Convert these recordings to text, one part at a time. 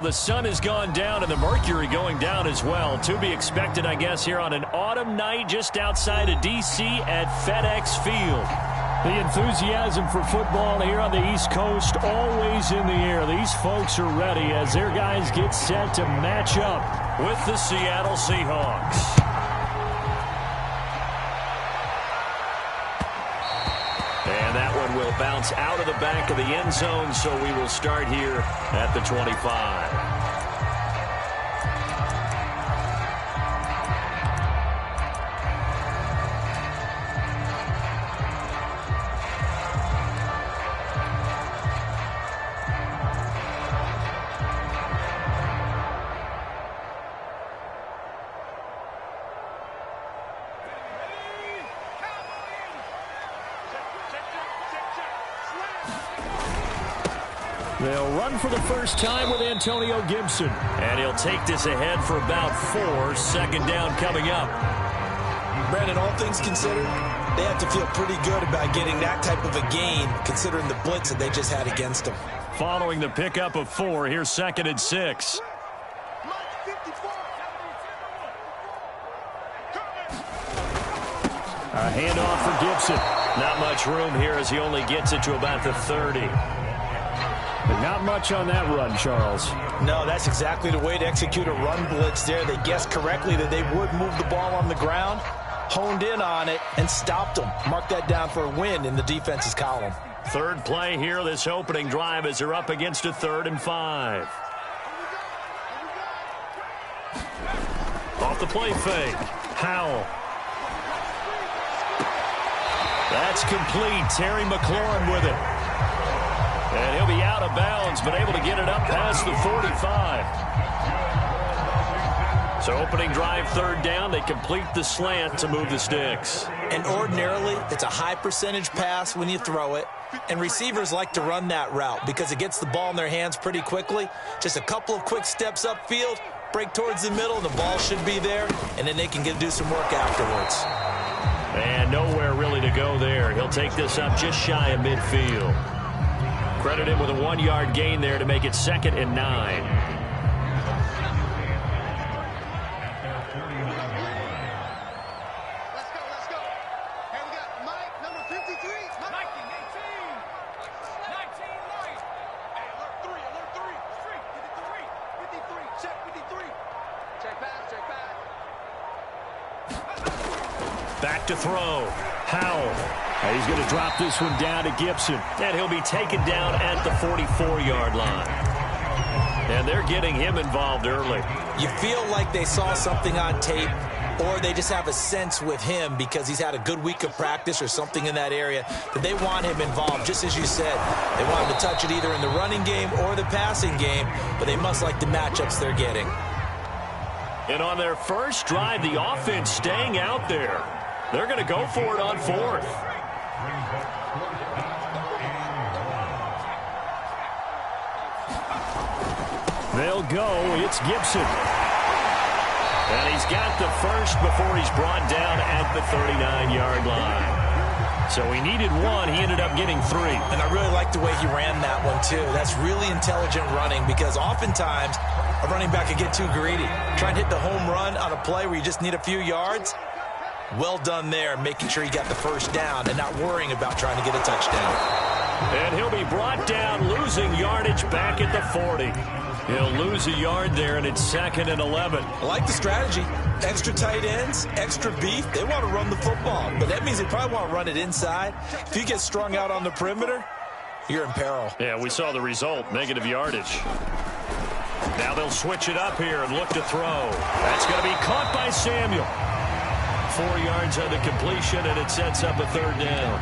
The sun has gone down and the mercury going down as well. To be expected, I guess, here on an autumn night just outside of D.C. at FedEx Field. The enthusiasm for football here on the East Coast always in the air. These folks are ready as their guys get set to match up with the Seattle Seahawks. And that one will bounce out of the back of the end zone, so we will start here at the 25. They'll run for the first time with Antonio Gibson. And he'll take this ahead for about 4. Second down coming up. Brandon, all things considered, they have to feel pretty good about getting that type of a gain, considering the blitz that they just had against them. Following the pickup of 4, here's 2nd and 6. A handoff for Gibson. Not much room here as he only gets it to about the 30. But not much on that run, Charles. No, that's exactly the way to execute a run blitz there. They guessed correctly that they would move the ball on the ground, honed in on it, and stopped them. Mark that down for a win in the defense's column. Third play here, this opening drive, as they're up against a 3rd and 5. Off the play fake. Howell. That's complete. Terry McLaurin with it. And he'll be out of bounds, but able to get it up past the 45. So opening drive, 3rd down. They complete the slant to move the sticks. And ordinarily, it's a high percentage pass when you throw it. And receivers like to run that route because it gets the ball in their hands pretty quickly. Just a couple of quick steps upfield, break towards the middle, and the ball should be there. And then they can do some work afterwards. And nowhere really to go there. He'll take this up just shy of midfield. Credit him with a 1-yard gain there to make it 2nd and 9. Let's go. Here we got Mike, number 53. 19, 18. 19, Mike. Hey, alert 3. 53. Check 53. Check pass. Back to throw. Howell. He's going to drop this one down to Gibson. And he'll be taken down at the 44-yard line. And they're getting him involved early. You feel like they saw something on tape, or they just have a sense with him because he's had a good week of practice or something in that area that they want him involved, just as you said. They want him to touch it either in the running game or the passing game, but they must like the matchups they're getting. And on their first drive, the offense staying out there. They're going to go for it on 4th. They'll go. It's Gibson. And he's got the first before he's brought down at the 39-yard line. So he needed 1. He ended up getting 3. And I really like the way he ran that one, too. That's really intelligent running because oftentimes a running back could get too greedy. Trying to hit the home run on a play where you just need a few yards. Well done there, making sure he got the first down and not worrying about trying to get a touchdown. And he'll be brought down, losing yardage back at the 40. He'll lose a yard there, and it's 2nd and 11. I like the strategy. Extra tight ends, extra beef. They want to run the football, but that means they probably want to run it inside. If you get strung out on the perimeter, you're in peril. Yeah, we saw the result, negative yardage. Now they'll switch it up here and look to throw. That's going to be caught by Samuel. 4 yards on the completion, and it sets up a 3rd down.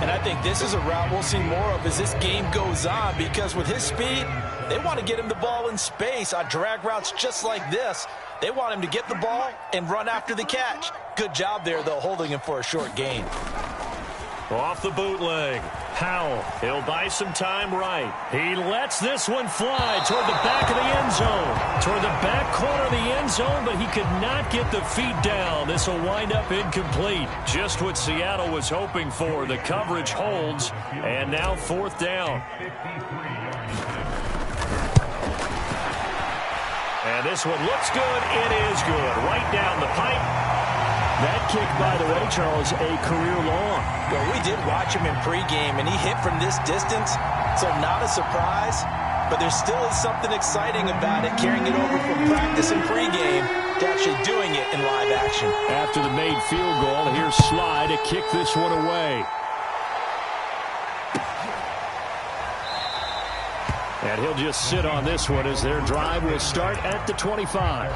And I think this is a route we'll see more of as this game goes on because with his speed, they want to get him the ball in space on drag routes just like this. They want him to get the ball and run after the catch. Good job there, though, holding him for a short gain. Off the bootleg. Howell, he'll buy some time right. He lets this one fly toward the back of the end zone. Toward the back corner of the end zone, but he could not get the feet down. This will wind up incomplete. Just what Seattle was hoping for. The coverage holds, and now 4th down. And this one looks good. It is good. Right down the pipe. That kick, by the way, Charles, a career long. Well, we did watch him in pregame, and he hit from this distance, so not a surprise. But there still is something exciting about it, carrying it over from practice and pregame to actually doing it in live action. After the made field goal, here's Sly to kick this one away. And he'll just sit on this one as their drive will start at the 25.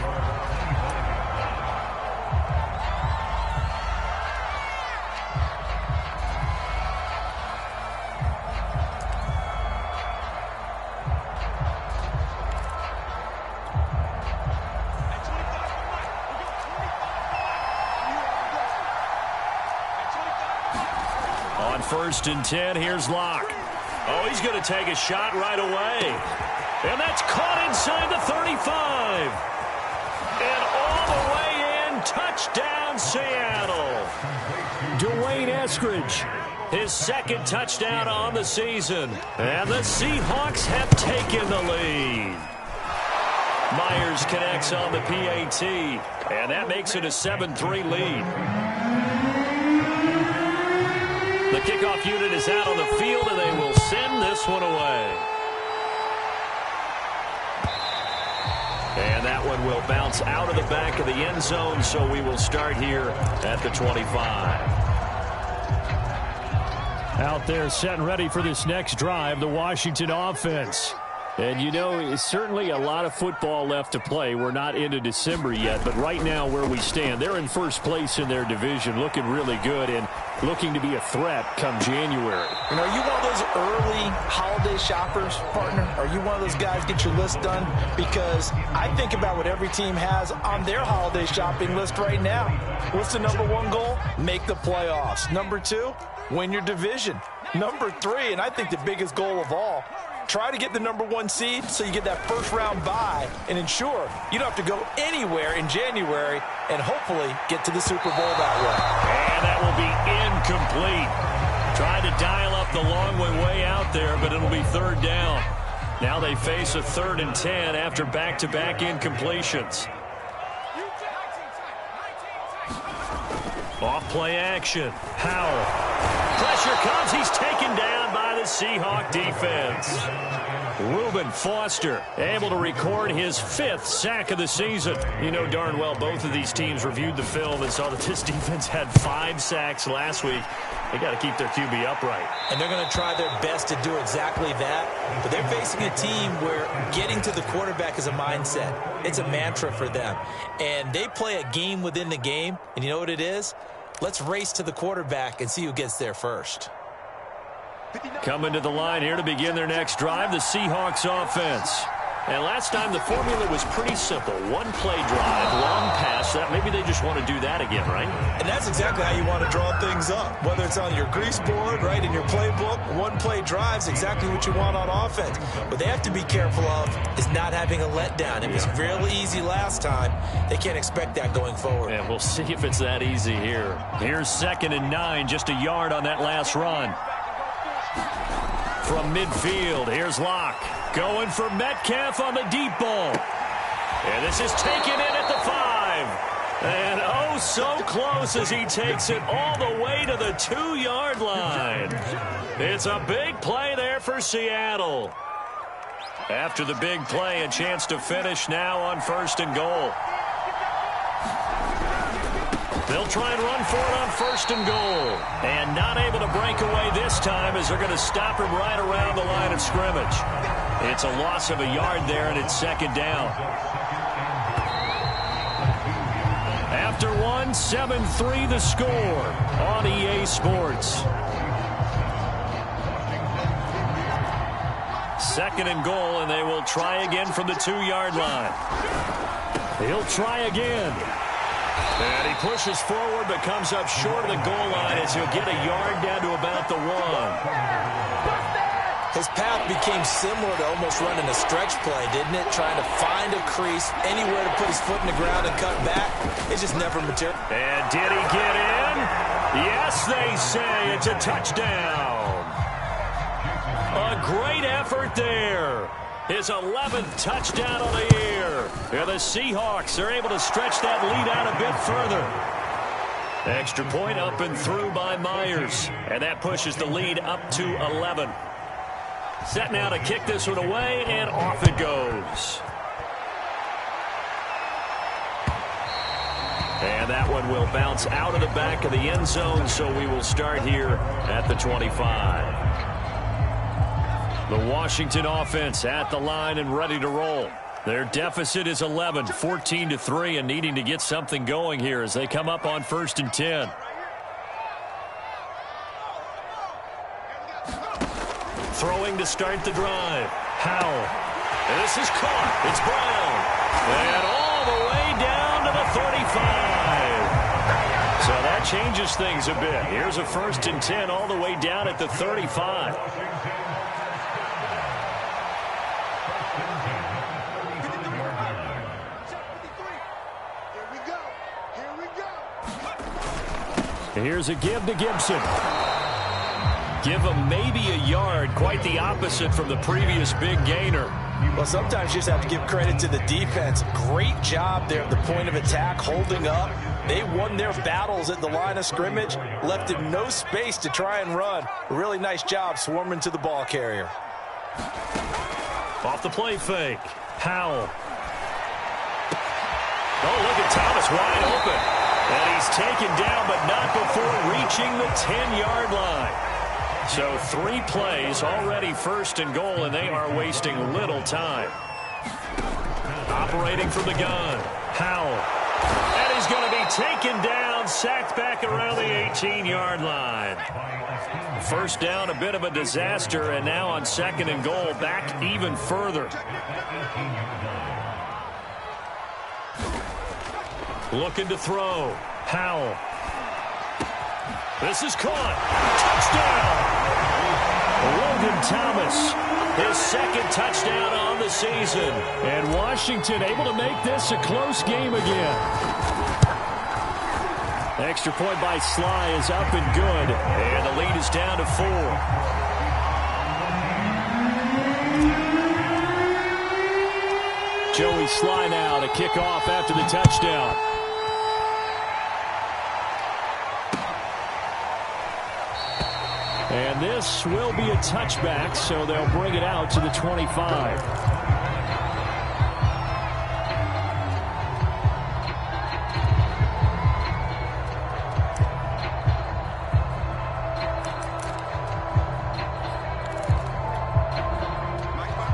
On 1st and 10, here's Locke. Oh, he's going to take a shot right away. And that's caught inside the 35. And all the way in, touchdown Seattle. Dwayne Eskridge. His second touchdown on the season. And the Seahawks have taken the lead. Myers connects on the PAT. And that makes it a 7-3 lead. The kickoff unit is out on the field, and they will send this one away. And that one will bounce out of the back of the end zone, so we will start here at the 25. Out there set and ready for this next drive, the Washington offense. And, you know, certainly a lot of football left to play. We're not into December yet, but right now where we stand, they're in first place in their division, looking really good and looking to be a threat come January. And are you one of those early holiday shoppers, partner? Are you one of those guys get your list done? Because I think about what every team has on their holiday shopping list right now. What's the number one goal? Make the playoffs. Number two, win your division. Number three, and I think the biggest goal of all, try to get the number one seed so you get that first round bye and ensure you don't have to go anywhere in January and hopefully get to the Super Bowl that way. And that will be incomplete. Tried to dial up the long way out there, but it'll be third down. Now they face a 3rd and 10 after back-to-back incompletions. Off play action. Howell. Pressure comes. He's taken down by the Seahawk defense. Reuben Foster able to record his 5th sack of the season. You know darn well both of these teams reviewed the film and saw that this defense had 5 sacks last week. They got to keep their QB upright. And they're going to try their best to do exactly that. But they're facing a team where getting to the quarterback is a mindset. It's a mantra for them. And they play a game within the game. And you know what it is? Let's race to the quarterback and see who gets there first. Coming to the line here to begin their next drive, the Seahawks offense. And last time the formula was pretty simple. One play drive, long pass. That maybe they just want to do that again, right? And that's exactly how you want to draw things up. Whether it's on your grease board, right, in your playbook, one play drive's exactly what you want on offense. What they have to be careful of is not having a letdown. It was really easy last time. They can't expect that going forward. And we'll see if it's that easy here. Here's 2nd and 9, just a yard on that last run. From midfield, here's Locke. Going for Metcalf on the deep ball. And this is taken in at the 5. And oh, so close as he takes it all the way to the 2-yard line. It's a big play there for Seattle. After the big play, a chance to finish now on 1st and goal. They'll try and run for it on 1st and goal. And not able to break away this time as they're going to stop him right around the line of scrimmage. It's a loss of a yard there, and it's 2nd down. After 7-3 the score on EA Sports. 2nd and goal, and they will try again from the 2-yard line. He'll try again. And he pushes forward but comes up short of the goal line as he'll get a yard down to about the 1. His path became similar to almost running a stretch play, didn't it? Trying to find a crease, anywhere to put his foot in the ground and cut back. It just never materialized. And did he get in? Yes, they say it's a touchdown. A great effort there. his 11th touchdown of the year. Yeah, the Seahawks are able to stretch that lead out a bit further. Extra point up and through by Myers. And that pushes the lead up to 11. Set now to kick this one away, and off it goes. And that one will bounce out of the back of the end zone, so we will start here at the 25. The Washington offense at the line and ready to roll. Their deficit is 11, 14-3, and needing to get something going here as they come up on 1st and 10. Throwing to start the drive. Howell. This is caught. It's Brown. And all the way down to the 35. So that changes things a bit. Here's a 1st and 10 all the way down at the 35. Here's a give to Gibson. Give him maybe a yard, quite the opposite from the previous big gainer. Well, sometimes you just have to give credit to the defense. Great job there at the point of attack, holding up. They won their battles at the line of scrimmage, left him no space to try and run. A really nice job swarming to the ball carrier. Off the play fake. Howell. Oh, look at Thomas wide open. And he's taken down, but not before reaching the 10-yard line. So 3 plays, already 1st and goal, and they are wasting little time. Operating from the gun. Howell. And he's going to be taken down, sacked back around the 18-yard line. First down, a bit of a disaster, and now on 2nd and goal, back even further. Looking to throw. Howell. This is caught. Touchdown! Logan Thomas, his 2nd touchdown on the season. And Washington able to make this a close game again. Extra point by Sly is up and good. And the lead is down to 4. Joey Sly now to kick off after the touchdown. And this will be a touchback, so they'll bring it out to the 25.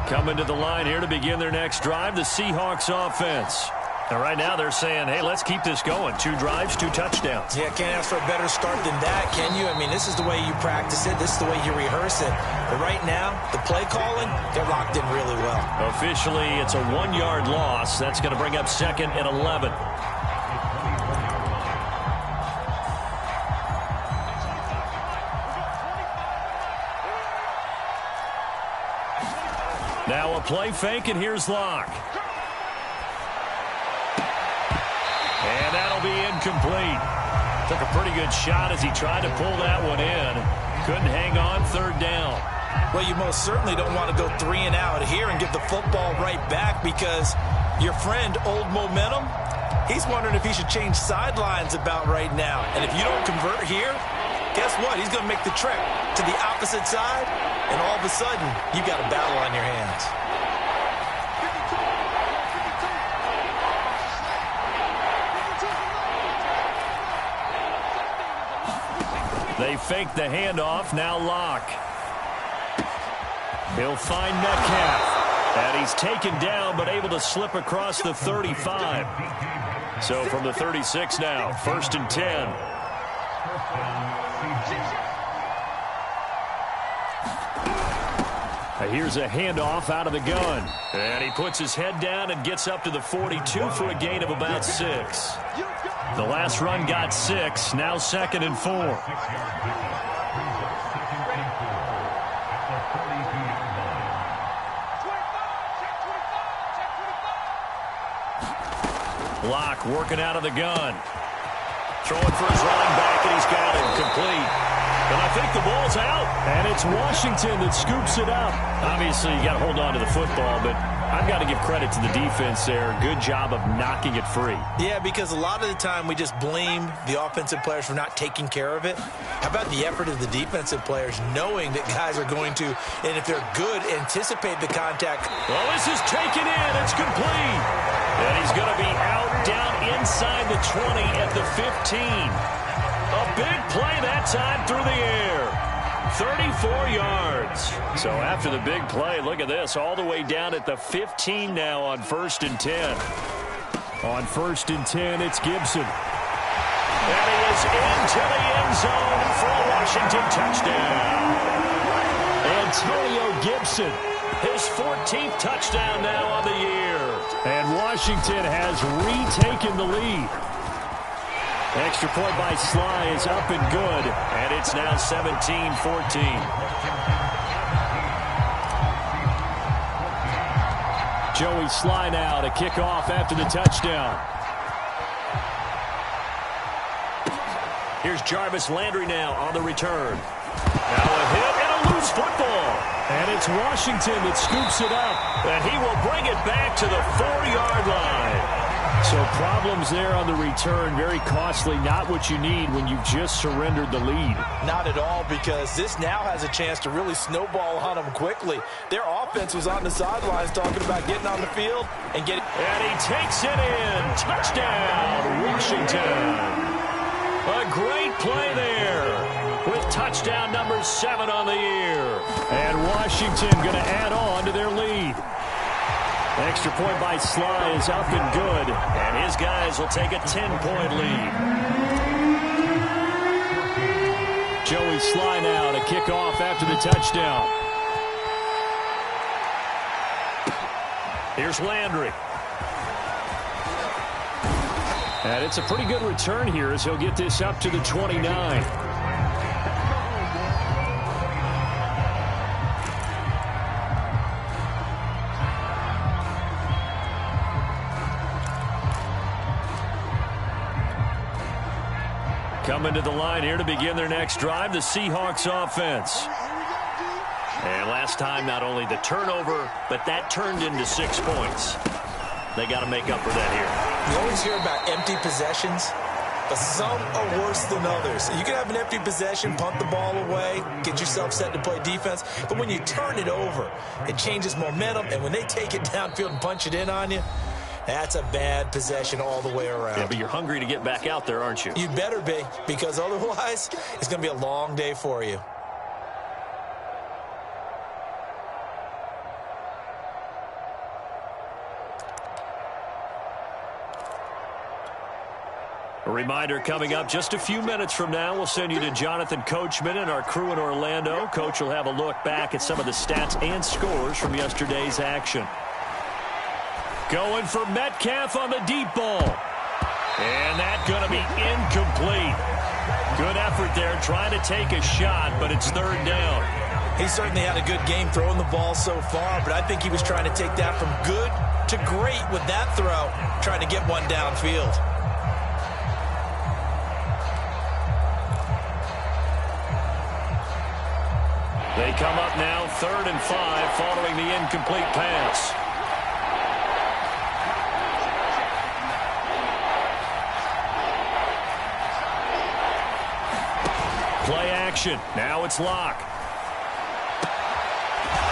Coming to the line here to begin their next drive, the Seahawks offense. And right now they're saying, hey, let's keep this going. 2 drives, 2 touchdowns. Yeah, can't ask for a better start than that, can you? I mean, this is the way you practice it. This is the way you rehearse it. But right now, the play calling, they're locked in really well. Officially, it's a 1-yard loss. That's going to bring up 2nd and 11. Now a play fake, and here's Locke. And that'll be incomplete. Took a pretty good shot as he tried to pull that one in. Couldn't hang on 3rd down. Well, you most certainly don't want to go 3 and out here and give the football right back, because your friend, Old Momentum, he's wondering if he should change sidelines about right now. And if you don't convert here, guess what? He's going to make the trek to the opposite side, and all of a sudden, you've got a battle on your hands. They fake the handoff. Now Locke. He'll find Metcalf. And he's taken down, but able to slip across the 35. So from the 36 now, 1st and 10. Here's a handoff out of the gun. And he puts his head down and gets up to the 42 for a gain of about 6. The last run got 6. Now 2nd and 4. Locke working out of the gun. Throwing for his running back, and he's got it complete. And I think the ball's out. And it's Washington that scoops it up. Obviously, you got to hold on to the football, but I've got to give credit to the defense there. Good job of knocking it free. Yeah, because a lot of the time we just blame the offensive players for not taking care of it. How about the effort of the defensive players knowing that guys are going to, and if they're good, anticipate the contact. Well, this is taken in. It's complete. And he's going to be out down inside the 20 at the 15. A big play that time through the air. 34 yards. So after the big play, look at this, all the way down at the 15 now on 1st and 10. On 1st and 10, it's Gibson. And he is into the end zone for a Washington touchdown. Antonio Gibson. His 14th touchdown now on the year. And Washington has retaken the lead. Extra point by Sly is up and good, and it's now 17-14. Joey Sly now to kick off after the touchdown. Here's Jarvis Landry now on the return. Now a hit and a loose football. And it's Washington that scoops it up. And he will bring it back to the 4-yard line. So problems there on the return, very costly, not what you need when you've just surrendered the lead. Not at all, because this now has a chance to really snowball on them quickly. Their offense was on the sidelines talking about getting on the field and getting... And he takes it in. Touchdown, Washington. A great play there with touchdown number 7 on the year. And Washington going to add on to their lead. Extra point by Sly is up and good. And his guys will take a 10-point lead. Joey Sly now to kick off after the touchdown. Here's Landry. And it's a pretty good return here as he'll get this up to the 29. Coming to the line here to begin their next drive, the Seahawks offense. And last time, not only the turnover, but that turned into 6 points. They got to make up for that here. You always hear about empty possessions, but some are worse than others. You can have an empty possession, punt the ball away, get yourself set to play defense, but when you turn it over, it changes momentum, and when they take it downfield and punch it in on you, that's a bad possession all the way around. Yeah, but you're hungry to get back out there, aren't you? You better be, because otherwise, it's going to be a long day for you. A reminder coming up just a few minutes from now, we'll send you to Jonathan Coachman and our crew in Orlando. Coach will have a look back at some of the stats and scores from yesterday's action. Going for Metcalf on the deep ball. And that's going to be incomplete. Good effort there trying to take a shot, but it's 3rd down. He certainly had a good game throwing the ball so far, but I think he was trying to take that from good to great with that throw, trying to get one downfield. They come up now 3rd and 5 following the incomplete pass. Play action. Now it's Locke.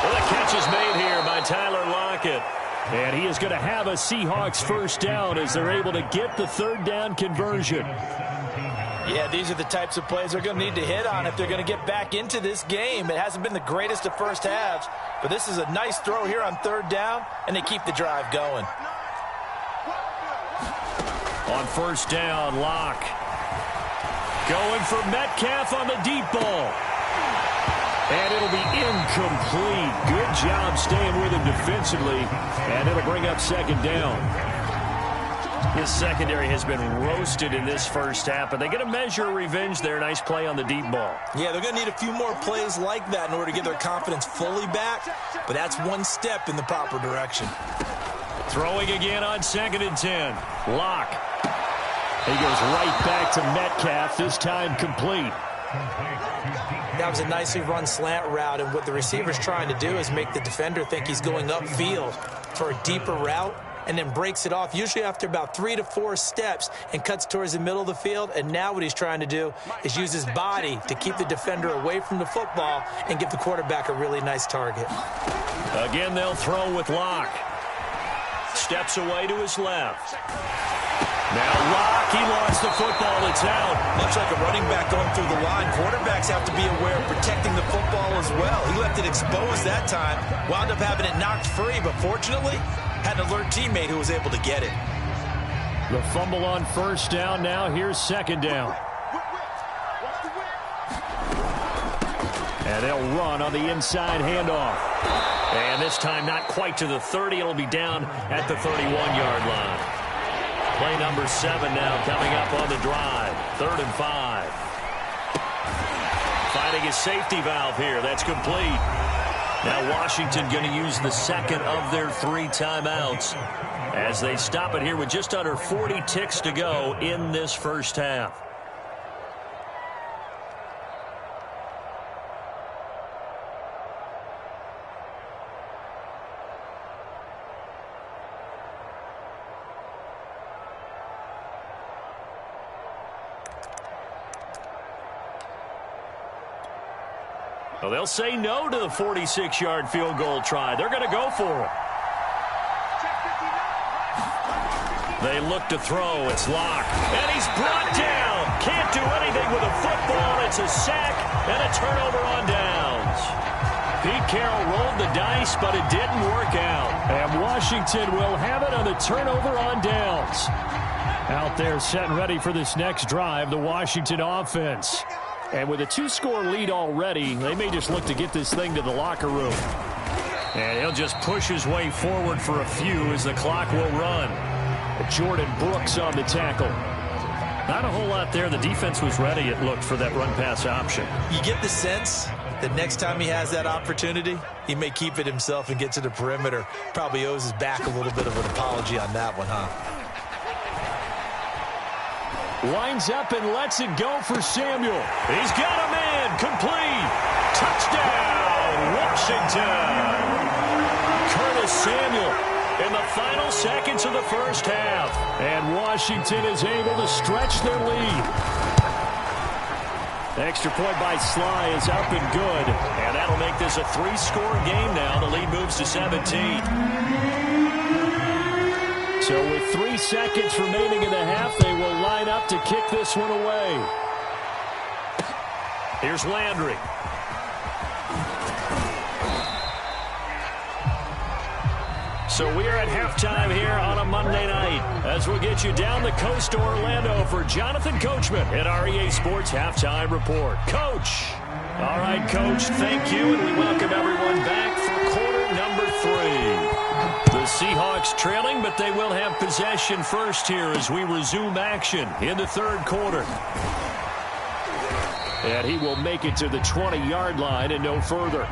Well, the catch is made here by Tyler Lockett. And he is going to have a Seahawks 1st down as they're able to get the 3rd down conversion. Yeah, these are the types of plays they're going to need to hit on if they're going to get back into this game. It hasn't been the greatest of first halves, but this is a nice throw here on 3rd down, and they keep the drive going. On 1st down, Locke. Going for Metcalf on the deep ball. And it'll be incomplete. Good job staying with him defensively, and it'll bring up 2nd down. This secondary has been roasted in this first half, but they're going to measure revenge there. Nice play on the deep ball. Yeah, they're going to need a few more plays like that in order to get their confidence fully back, but that's one step in the proper direction. Throwing again on 2nd and 10. Locke. He goes right back to Metcalf, this time complete. That was a nicely run slant route, and what the receiver's trying to do is make the defender think he's going upfield for a deeper route, and then breaks it off, usually after about 3 to 4 steps, and cuts towards the middle of the field. And now what he's trying to do is use his body to keep the defender away from the football and give the quarterback a really nice target. Again, they'll throw with Locke. Steps away to his left. Now Locke, he lost the football. It's out. Much like a running back going through the line, quarterbacks have to be aware of protecting the football as well. He left it exposed that time, wound up having it knocked free, but fortunately, had an alert teammate who was able to get it. The fumble on first down. Now here's second down. And they'll run on the inside handoff. And this time not quite to the 30. It'll be down at the 31-yard line. Play number 7 now coming up on the drive. 3rd and 5. Finding a safety valve here. That's complete. Now Washington going to use the second of their 3 timeouts as they stop it here with just under 40 ticks to go in this first half. Well, they'll say no to the 46-yard field goal try. They're going to go for it. They look to throw. It's Locke. And he's brought down. Can't do anything with a football. It's a sack and a turnover on downs. Pete Carroll rolled the dice, but it didn't work out. And Washington will have it on the turnover on downs. Out there set and ready for this next drive, the Washington offense. And with a 2-score lead already, they may just look to get this thing to the locker room. And he'll just push his way forward for a few as the clock will run. Jordan Brooks on the tackle. Not a whole lot there. The defense was ready, it looked, for that run-pass option. You get the sense that next time he has that opportunity, he may keep it himself and get to the perimeter. Probably owes his back a little bit of an apology on that one, huh? Lines up and lets it go for Samuel. He's got a man. Complete. Touchdown, Washington. Curtis Samuel in the final seconds of the first half. And Washington is able to stretch their lead. Extra point by Sly is up and good. And that'll make this a 3-score game now. The lead moves to 17. So with 3 seconds remaining in the half, they will line up to kick this one away. Here's Landry. So we are at halftime here on a Monday night as we'll get you down the coast to Orlando for Jonathan Coachman at our EA Sports Halftime Report. Coach. All right, Coach, thank you, and we welcome everyone back for quarter number 3. The Seahawks trailing, but they will have possession first here as we resume action in the 3rd quarter. And he will make it to the 20-yard line and no further.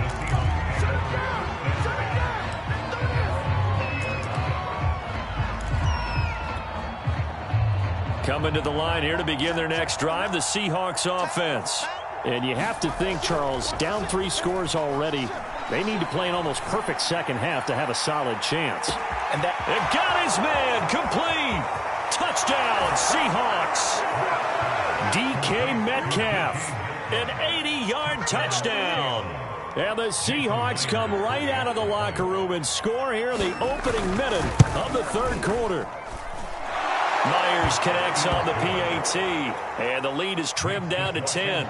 Coming to the line here to begin their next drive, the Seahawks offense. And you have to think, Charles, down 3 scores already. They need to play an almost perfect second half to have a solid chance. And got his man. Complete. Touchdown, Seahawks. DK Metcalf. An 80-yard touchdown. And the Seahawks come right out of the locker room and score here in the opening minute of the 3rd quarter. Myers connects on the PAT. And the lead is trimmed down to 10.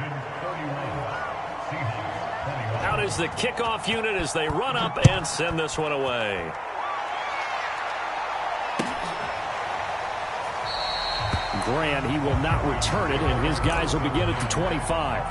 Out is the kickoff unit as they run up and send this one away. Grant, he will not return it, and his guys will begin at the 25.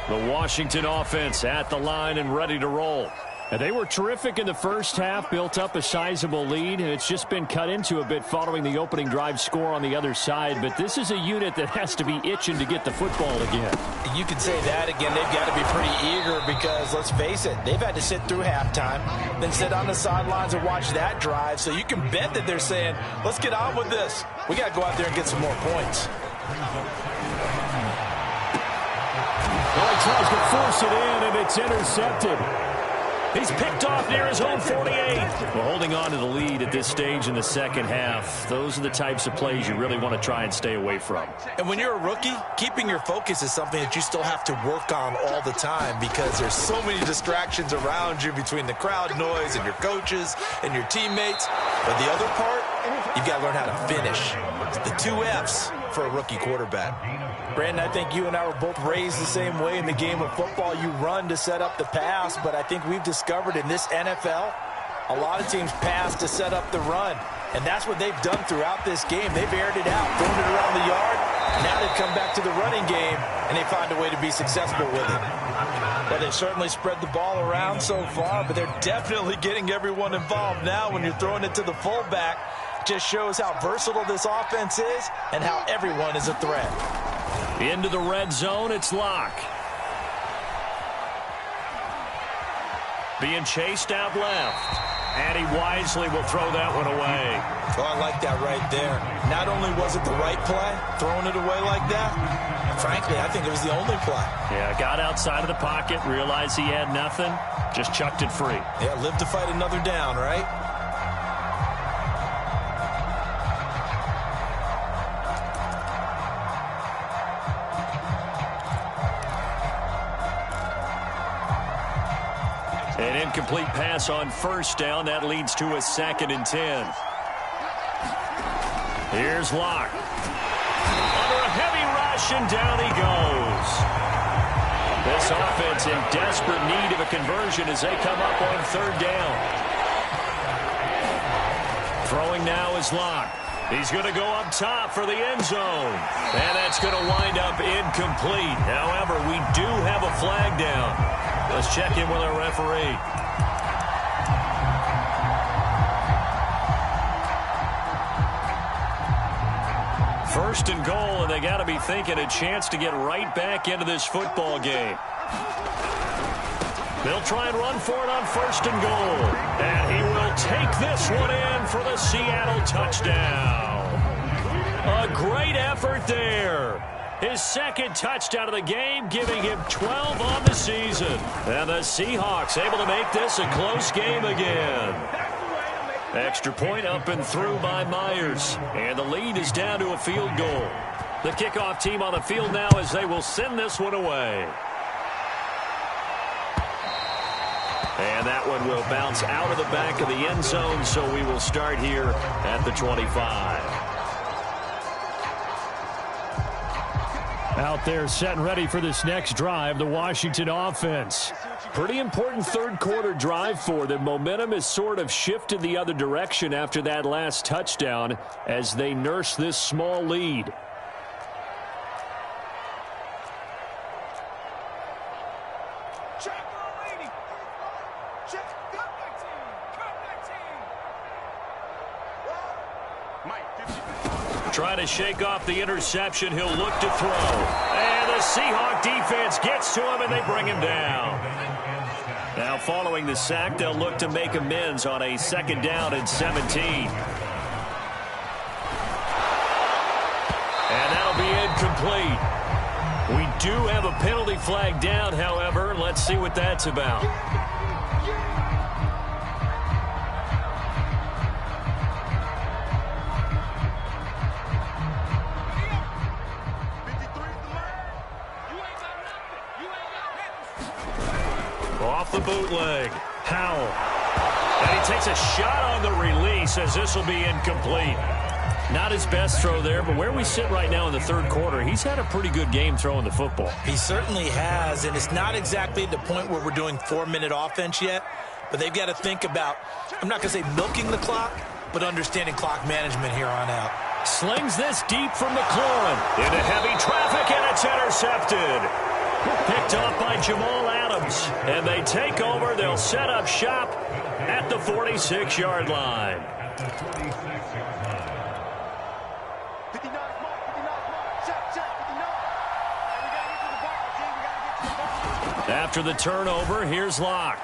The Washington offense at the line and ready to roll. And they were terrific in the first half, built up a sizable lead, and it's just been cut into a bit following the opening drive score on the other side. But this is a unit that has to be itching to get the football again. You can say that again. They've got to be pretty eager because, let's face it, they've had to sit through halftime, then sit on the sidelines and watch that drive. So you can bet that they're saying, let's get on with this. We got to go out there and get some more points. Well, he tries to force it in, and it's intercepted. He's picked off near his own 48. Well, holding on to the lead at this stage in the second half, those are the types of plays you really want to try and stay away from. And when you're a rookie, keeping your focus is something that you still have to work on all the time because there's so many distractions around you between the crowd noise and your coaches and your teammates. But the other part, you've got to learn how to finish. It's the 2 F's for a rookie quarterback. Brandon, I think you and I were both raised the same way in the game of football. You run to set up the pass, but I think we've discovered in this NFL, a lot of teams pass to set up the run. And that's what they've done throughout this game. They've aired it out, thrown it around the yard. Now they've come back to the running game, and they find a way to be successful with it. Well, they've certainly spread the ball around so far, but they're definitely getting everyone involved now when you're throwing it to the fullback. Just shows how versatile this offense is and how everyone is a threat. Into the red zone, it's Locke. Being chased out left. And he wisely will throw that one away. Oh, I like that right there. Not only was it the right play, throwing it away like that, frankly, I think it was the only play. Yeah, got outside of the pocket, realized he had nothing, just chucked it free. Yeah, live to fight another down, right? An incomplete pass on first down. That leads to a 2nd and 10. Here's Locke. Under a heavy rush, and down he goes. This offense in desperate need of a conversion as they come up on 3rd down. Throwing now is Locke. He's going to go up top for the end zone. And that's going to wind up incomplete. However, we do have a flag down. Let's check in with our referee. First and goal, and they got to be thinking a chance to get right back into this football game. They'll try and run for it on 1st and goal. And he will take this one in for the Seattle touchdown. A great effort there. His 2nd touchdown of the game, giving him 12 on the season. And the Seahawks able to make this a close game again. Extra point up and through by Myers. And the lead is down to a field goal. The kickoff team on the field now as they will send this one away. And that one will bounce out of the back of the end zone, so we will start here at the 25. Out there set and ready for this next drive, the Washington offense. Pretty important 3rd quarter drive for them. Momentum has sort of shifted the other direction after that last touchdown as they nurse this small lead. Trying to shake off the interception. He'll look to throw. And the Seahawk defense gets to him, and they bring him down. Now, following the sack, they'll look to make amends on a 2nd down and 17. And that'll be incomplete. We do have a penalty flag down, however. Let's see what that's about. Off the bootleg. Howell. And he takes a shot on the release as this will be incomplete. Not his best throw there, but where we sit right now in the 3rd quarter, he's had a pretty good game throwing the football. He certainly has, and it's not exactly the point where we're doing 4-minute offense yet, but they've got to think about, I'm not going to say milking the clock, but understanding clock management here on out. Slings this deep from McLaurin. Into heavy traffic, and it's intercepted. Picked off by Jamal Adams. And they take over. They'll set up shop at the 46-yard line. After the turnover, here's Locke.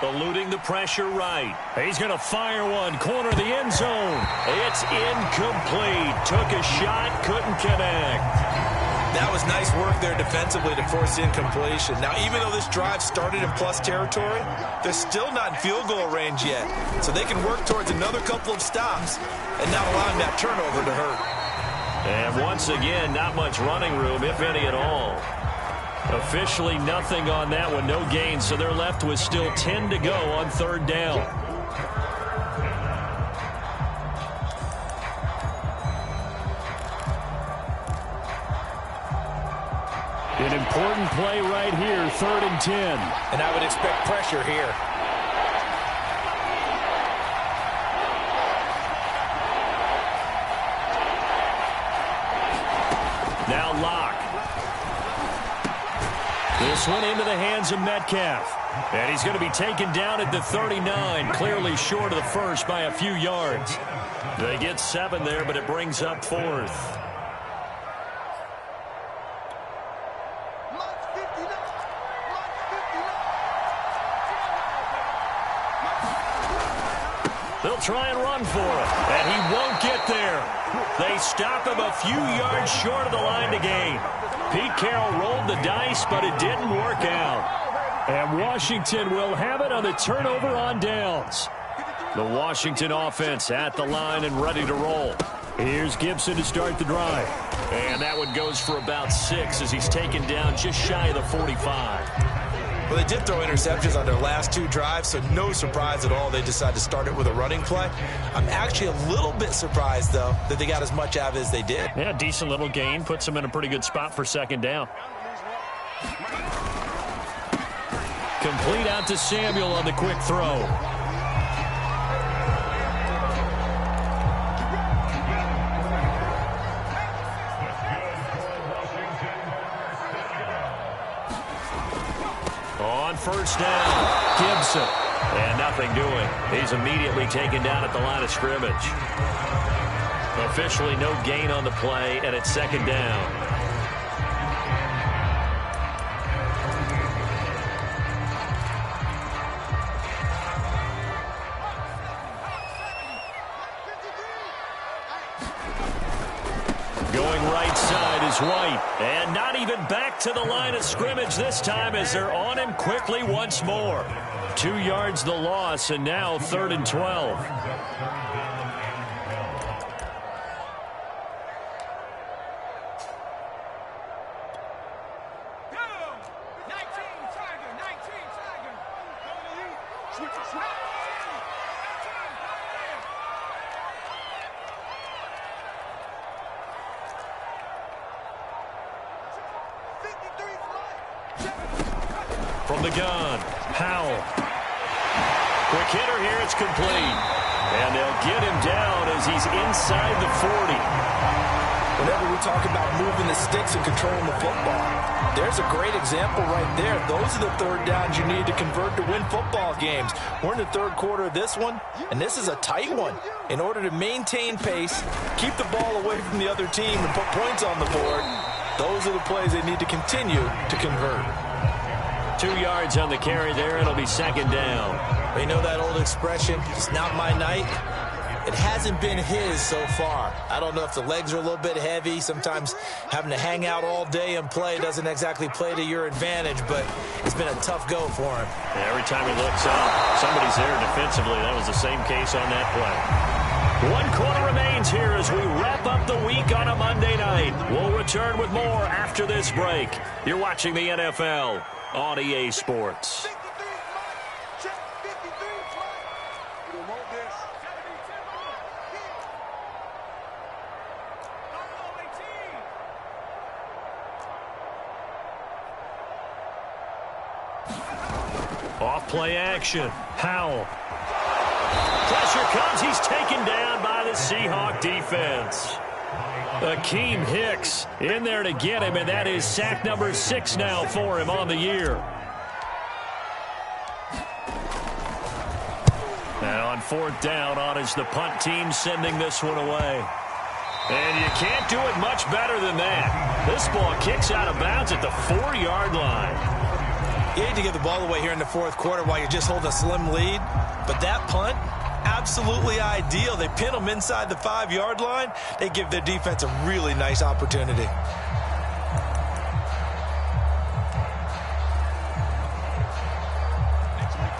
Eluding the pressure right. He's going to fire one. Corner of the end zone. It's incomplete. Took a shot, couldn't connect. That was nice work there defensively to force incompletion. Now, even though this drive started in plus territory, they're still not in field goal range yet. So they can work towards another couple of stops and not allowing that turnover to hurt. And once again, not much running room, if any at all. Officially nothing on that one, no gain, so they're left with still 10 to go on third down. An important play right here, 3rd and 10. And I would expect pressure here. Now Locke. This one into the hands of Metcalf. And he's going to be taken down at the 39, clearly short of the first by a few yards. They get 7 there, but it brings up 4th. They'll try and run for it, and he won't get there. They stop him a few yards short of the line to gain. Pete Carroll rolled the dice, but it didn't work out. And Washington will have it on the turnover on downs. The Washington offense at the line and ready to roll. Here's Gibson to start the drive. And that one goes for about 6 as he's taken down just shy of the 45. Well, they did throw interceptions on their last 2 drives, so no surprise at all they decided to start it with a running play. I'm actually a little bit surprised, though, that they got as much out of it as they did. Yeah, decent little gain. Puts them in a pretty good spot for 2nd down. Complete out to Samuel on the quick throw. On 1st down, Gibson. And nothing doing. He's immediately taken down at the line of scrimmage. Officially no gain on the play, and it's 2nd down. Going right side is White. And not even back to the line of scrimmage this time as they're on him quickly once more. 2 yards the loss, and now 3rd and 12. From the gun, Powell. Quick hitter here, it's complete. And they'll get him down as he's inside the 40. Whenever we talk about moving the sticks and controlling the football, there's a great example right there. Those are the 3rd downs you need to convert to win football games. We're in the 3rd quarter of this one, and this is a tight one. In order to maintain pace, keep the ball away from the other team, and put points on the board, those are the plays they need to continue to convert. 2 yards on the carry there. It'll be 2nd down. You know that old expression, it's not my night? It hasn't been his so far. I don't know if the legs are a little bit heavy. Sometimes having to hang out all day and play doesn't exactly play to your advantage, but it's been a tough go for him. Yeah, every time he looks up, somebody's there defensively. That was the same case on that play. 1 quarter remains here as we wrap up the week on a Monday night. We'll return with more after this break. You're watching the NFL on EA Sports. Off play action. Howell. Pressure comes. He's taken down by the Seahawk defense. Akeem Hicks in there to get him, and that is sack number 6 now for him on the year. And on 4th down, on is the punt team sending this one away. And you can't do it much better than that. This ball kicks out of bounds at the 4-yard line. You hate to give the ball away here in the 4th quarter while you're just holding a slim lead, but that punt, absolutely ideal. They pin them inside the 5-yard line. They give their defense a really nice opportunity.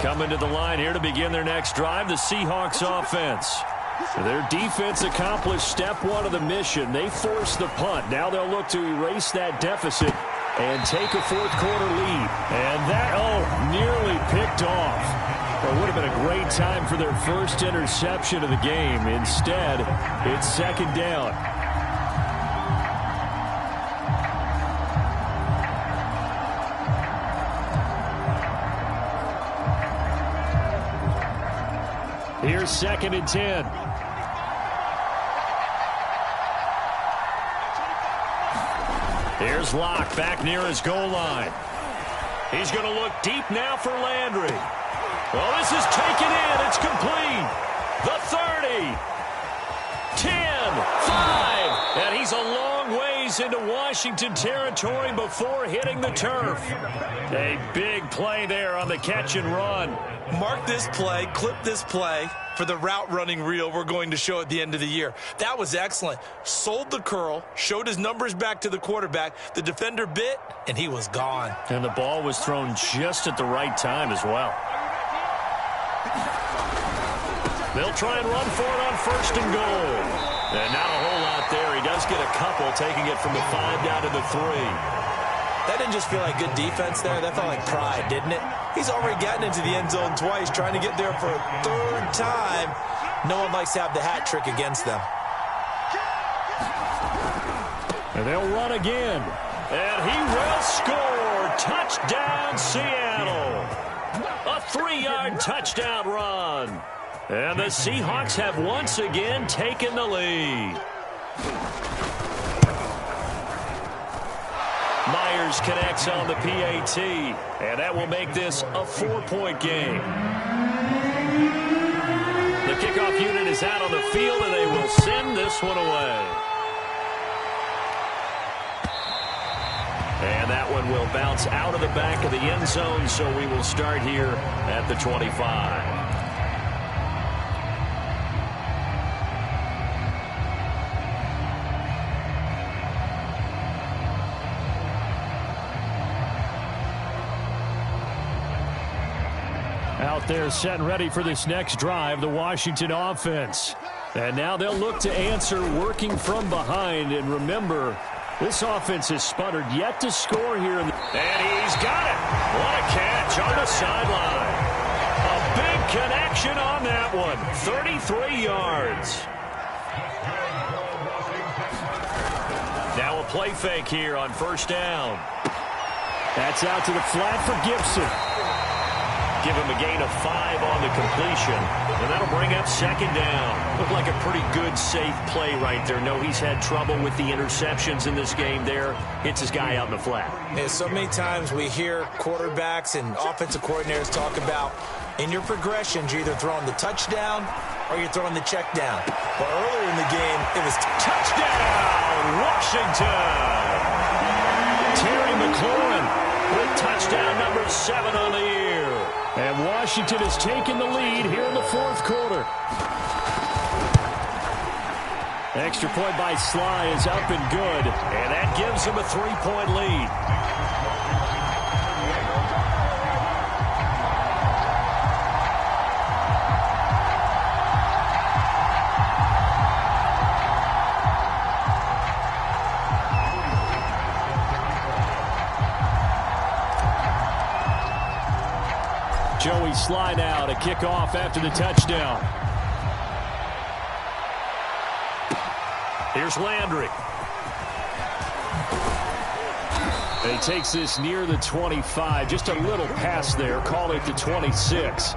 Coming to the line here to begin their next drive, the Seahawks offense. Their defense accomplished step 1 of the mission. They forced the punt. Now they'll look to erase that deficit and take a 4th quarter lead. And that, nearly picked off. It would have been a great time for their first interception of the game. Instead, it's 2nd down. Here's 2nd and 10. Here's Locke back near his goal line. He's going to look deep now for Landry. Well, this is taken in. It's complete. The 30. 10. 5. And he's a long ways into Washington territory before hitting the turf. A big play there on the catch and run. Mark this play, clip this play for the route running reel we're going to show at the end of the year. That was excellent. Sold the curl, showed his numbers back to the quarterback. The defender bit, and he was gone. And the ball was thrown just at the right time as well. They'll try and run for it on 1st and goal. And not a whole lot there. He does get a couple, taking it from the 5 down to the 3. That didn't just feel like good defense there. That felt like pride, didn't it? He's already gotten into the end zone twice, trying to get there for a 3rd time. No one likes to have the hat trick against them. And they'll run again. And he will score. Touchdown, Seattle. A 3-yard touchdown run. And the Seahawks have once again taken the lead. Myers connects on the PAT, and that will make this a 4-point game. The kickoff unit is out on the field, and they will send this one away. And that one will bounce out of the back of the end zone, so we will start here at the 25. Out there set and ready for this next drive, the Washington offense. And now they'll look to answer working from behind. And remember, this offense has sputtered yet to score here. And he's got it. What a catch on the sideline. A big connection on that one. 33 yards. Now a play fake here on 1st down. That's out to the flat for Gibson. Give him a gain of 5 on the completion, and that'll bring up 2nd down. Looked like a pretty good, safe play right there. No, he's had trouble with the interceptions in this game there. Hits his guy out in the flat. Yeah, so many times we hear quarterbacks and offensive coordinators talk about in your progressions, you're either throwing the touchdown or you're throwing the check down. But earlier in the game, it was touchdown, Washington. Terry McLaurin with touchdown number 7 on the year. And Washington has taken the lead here in the 4th quarter. Extra point by Sly is up and good. And that gives him a 3-point lead. Joey Sly now to kick off after the touchdown. Here's Landry. And he takes this near the 25. Just a little pass there. Call it the 26.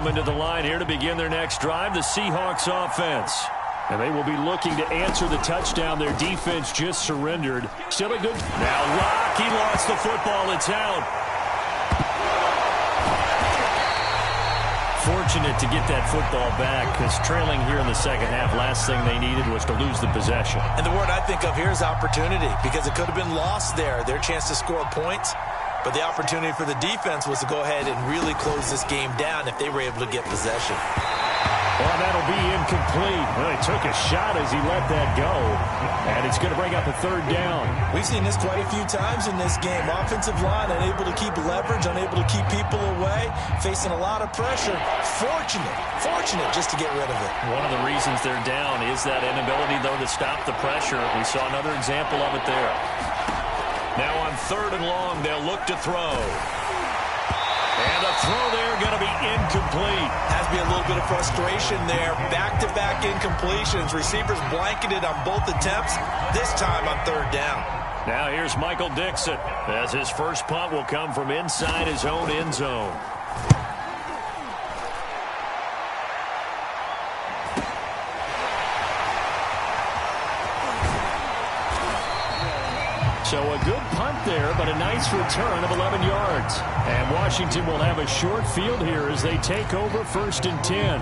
Coming to the line here to begin their next drive, the Seahawks offense. And they will be looking to answer the touchdown their defense just surrendered. Still a good... Now Locke, he lost the football. It's out. Fortunate to get that football back, because trailing here in the second half, last thing they needed was to lose the possession. And the word I think of here is opportunity, because it could have been lost there, their chance to score points. But the opportunity for the defense was to go ahead and really close this game down if they were able to get possession. Well, that'll be incomplete. Well, he took a shot as he let that go. And it's going to bring up a third down. We've seen this quite a few times in this game. Offensive line unable to keep leverage, unable to keep people away, facing a lot of pressure. Fortunate just to get rid of it. One of the reasons they're down is that inability, though, to stop the pressure. We saw another example of it there. Now on 3rd and long, they'll look to throw. And a throw there going to be incomplete. Has to be a little bit of frustration there. Back-to-back incompletions. Receivers blanketed on both attempts, this time on 3rd down. Now here's Michael Dixon, as his first punt will come from inside his own end zone. So a good punt there, but a nice return of 11 yards. And Washington will have a short field here as they take over 1st and 10.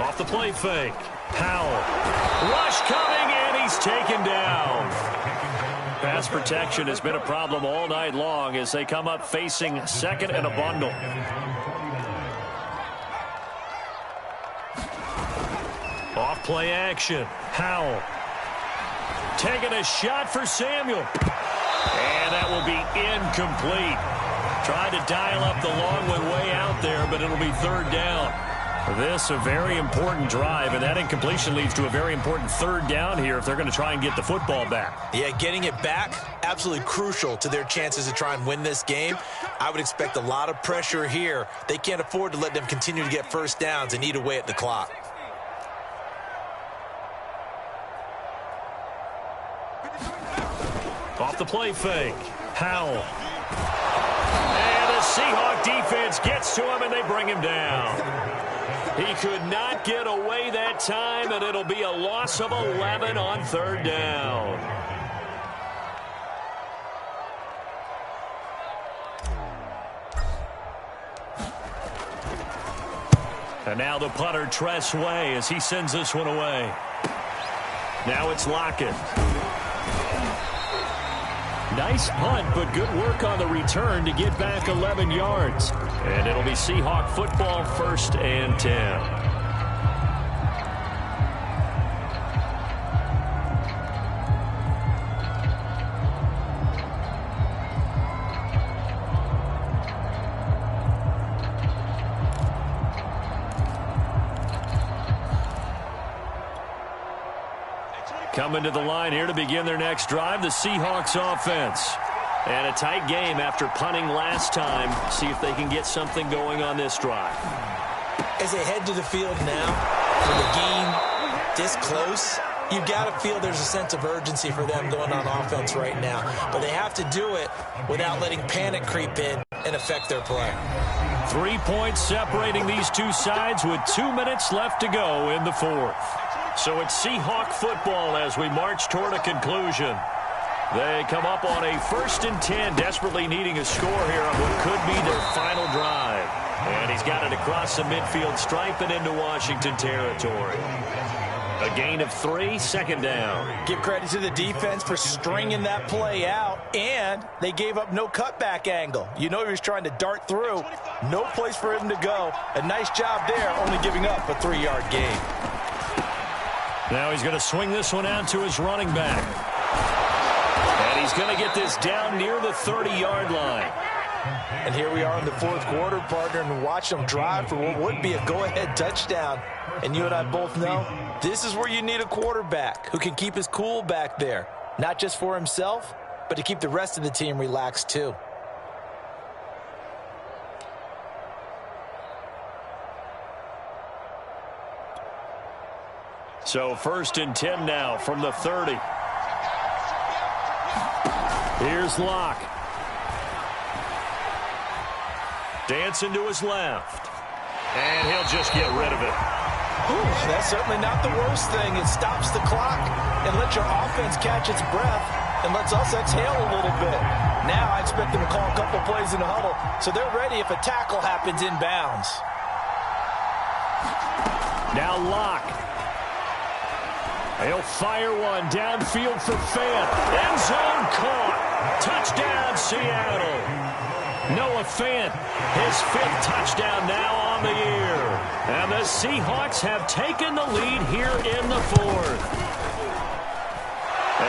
Off the play fake. Powell. Rush coming, and he's taken down. Pass protection has been a problem all night long as they come up facing 2nd and a bundle. Off play action. Howell. Taking a shot for Samuel. And that will be incomplete. Tried to dial up the long one way out there, but it'll be 3rd down. This a very important drive, and that incompletion leads to a very important 3rd down here if they're going to try and get the football back. Yeah, getting it back, absolutely crucial to their chances to try and win this game. I would expect a lot of pressure here. They can't afford to let them continue to get 1st downs and eat away at the clock. Off the play fake. Howell. And the Seahawk defense gets to him, and they bring him down. He could not get away that time, and it'll be a loss of 11 on 3rd down. And now the punter, Tress Way, as he sends this one away. Now it's Lockett. Nice punt, but good work on the return to get back 11 yards. And it'll be Seahawk football, 1st and 10. Coming to the line here to begin their next drive, the Seahawks offense. And a tight game after punting last time. See if they can get something going on this drive. As they head to the field now, for the game this close, you've got to feel there's a sense of urgency for them going on offense right now. But they have to do it without letting panic creep in and affect their play. 3 points separating these two sides with 2 minutes left to go in the 4th. So it's Seahawk football as we march toward a conclusion. They come up on a 1st and 10, desperately needing a score here on what could be their final drive. And he's got it across the midfield stripe and into Washington territory. A gain of 3, 2nd down. Give credit to the defense for stringing that play out, and they gave up no cutback angle. You know he was trying to dart through. No place for him to go. A nice job there, only giving up a 3-yard gain. Now he's going to swing this one out to his running back. And he's going to get this down near the 30-yard line. And here we are in the 4th quarter, partner, and watch them drive for what would be a go-ahead touchdown. And you and I both know this is where you need a quarterback who can keep his cool back there. Not just for himself, but to keep the rest of the team relaxed too. So 1st and 10 now from the 30. Here's Locke. Dancing to his left. And he'll just get rid of it. Ooh, that's certainly not the worst thing. It stops the clock and lets your offense catch its breath and lets us exhale a little bit. Now I expect them to call a couple plays in the huddle so they're ready if a tackle happens inbounds. Now Locke. He'll fire one downfield for Fant. End zone caught. Touchdown, Seattle. Noah Fant, his 5th touchdown now on the year. And the Seahawks have taken the lead here in the 4th.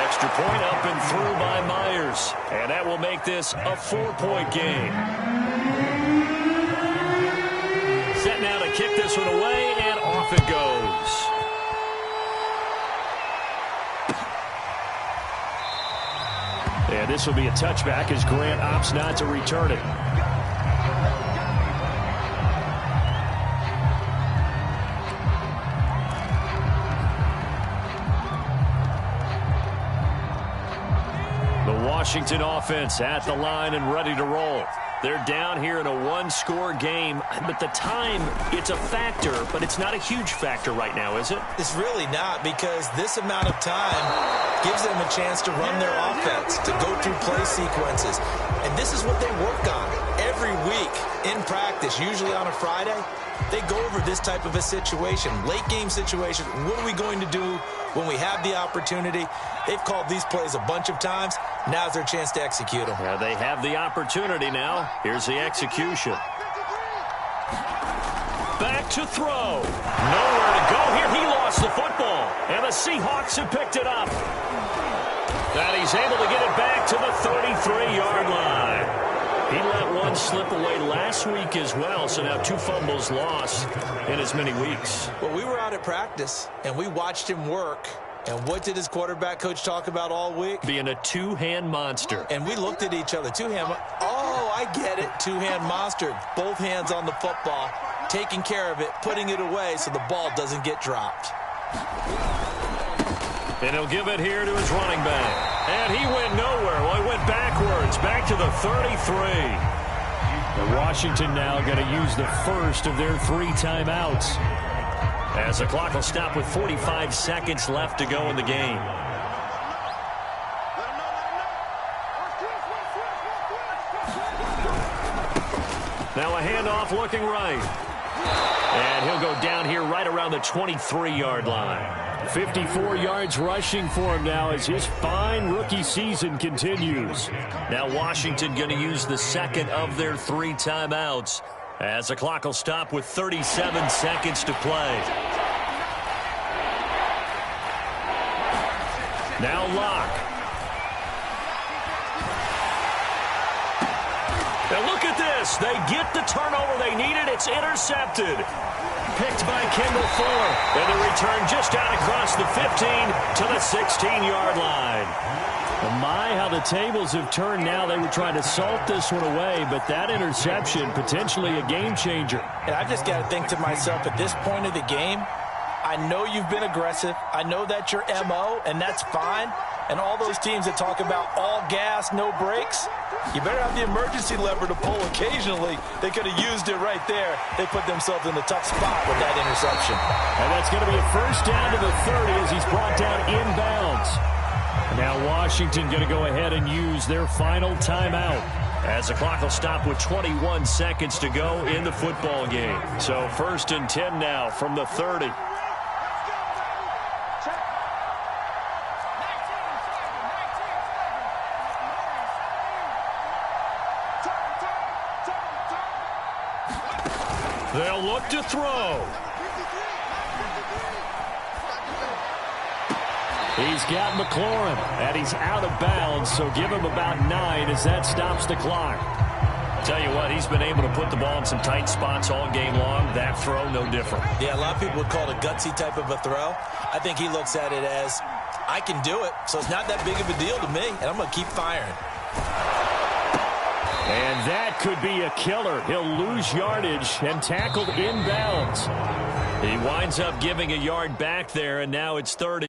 Extra point up and through by Myers. And that will make this a 4-point game. Set now to kick this one away, and off it goes. And this will be a touchback as Grant opts not to return it. The Washington offense at the line and ready to roll. They're down here in a 1-score game, but the time, it's a factor, but it's not a huge factor right now, is it? It's really not, because this amount of time gives them a chance to run their offense, to go through play sequences. And this is what they work on every week in practice, usually on a Friday. They go over this type of a situation, late game situation. What are we going to do when we have the opportunity? They've called these plays a bunch of times. Now's their chance to execute them. Yeah, they have the opportunity now. Here's the execution. Back to throw. Nowhere to go here. He lost the football. And the Seahawks have picked it up. And he's able to get it back to the 33-yard line. He let one slip away last week as well, so now 2 fumbles lost in as many weeks. Well, we were out at practice, and we watched him work. And what did his quarterback coach talk about all week? Being a 2-hand monster. And we looked at each other. 2-hand. Oh, I get it. 2-hand monster. Both hands on the football, taking care of it, putting it away so the ball doesn't get dropped. And he'll give it here to his running back. And he went nowhere. Well, he went backwards, back to the 33. And Washington now going to use the first of their 3 timeouts, as the clock will stop with 45 seconds left to go in the game. Now a handoff looking right. And he'll go down here right around the 23-yard line. 54 yards rushing for him now as his fine rookie season continues. Now Washington going to use the second of their 3 timeouts, as the clock will stop with 37 seconds to play. Now Locke. Now look at this. They get the turnover they needed. It's intercepted. Picked by Kendall Fuller. And the return just out across the 15 to the 16-yard line. Well, my, how the tables have turned now. They were trying to salt this one away, but that interception, potentially a game changer. And I just got to think to myself, at this point of the game, I know you've been aggressive. I know that's your MO, and that's fine. And all those teams that talk about all gas, no brakes, you better have the emergency lever to pull occasionally. They could have used it right there. They put themselves in a tough spot with that interception. And that's going to be a first down to the 30 as he's brought down inbounds. Now Washington going to go ahead and use their final timeout, as the clock will stop with 21 seconds to go in the football game. So 1st and 10 now from the 30. They'll look to throw. He's got McLaurin, and he's out of bounds, so give him about 9 as that stops the clock. Tell you what, he's been able to put the ball in some tight spots all game long. That throw, no different. Yeah, a lot of people would call it a gutsy type of a throw. I think he looks at it as, I can do it, so it's not that big of a deal to me, and I'm going to keep firing. And That could be a killer. He'll lose yardage and tackled inbounds. He winds up giving a yard back there, and now it's 3rd.